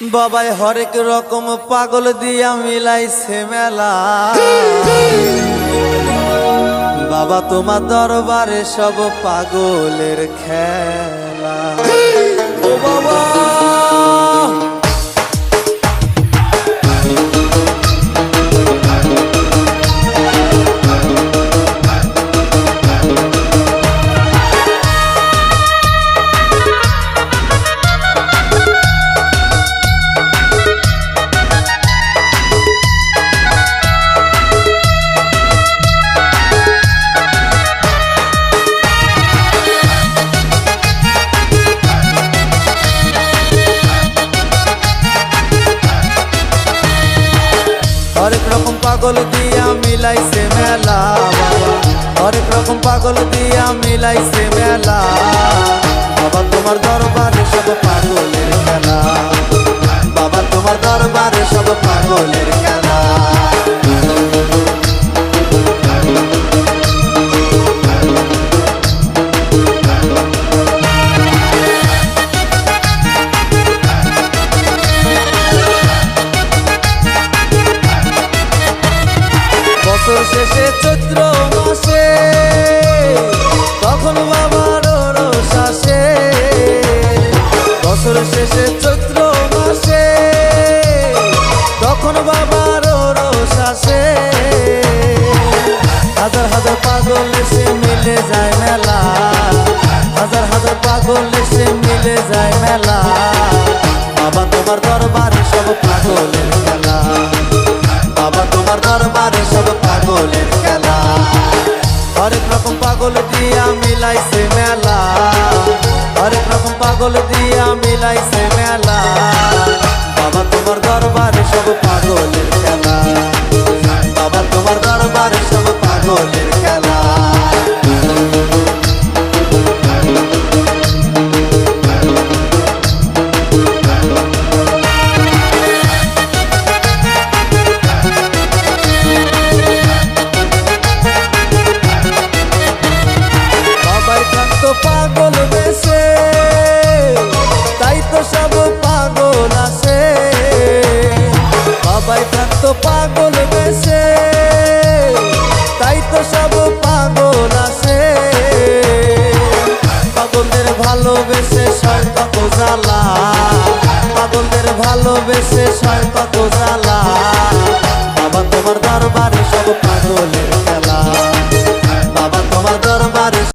বাবাই হরেক রকম পাগল দিয়া মিলাইছে মেলা। বাবা তোমার দরবারে সব পাগলের খেলা। ও বাবা হরেক রকম পাগল দিয়া মিলাইছে মেলা। বাবা হরেক রকম পাগল দিয়া মিলাইছে মেলা। বাবা তোমার দরবারে সব পাগলের খেলা। বাবা তোমার দরবারে সব পাগলের খেলা। বছর শেষে চৈত্র মাসে তখন বাবার রোষ আসে। বছর শেষে চৈত্র মাসে তখন বাবার রোষ আসে। হাজার হাজার পাগল এসে মিলে যায় মেলা। হাজার হাজার পাগল এসে মিলে যায় মেলা। বাবা তোমার দরবারে সব পাগলের খেলা। বাবা তোমার দরবারে সব পাগলের খেলা। হরেক রকম পাগল দিয়া মিলাইছে মেলা। হরেক রকম পাগল দিয়া মিলাইছে মেলা। বাবা তোমার দরবারে সব পাগলের খেলা। বাবা তোমার দরবারে সব পাগলের খেলা। পাগল বেশে তাই তো সব পাগল আসে। বাবাই ভক্ত পাগল বেশে তাই তো সব পাগল আসে। পাগলদের ভালোবেসে সয় কত জ্বালা। পাগলদের ভালোবেসে সয় কত জ্বালা।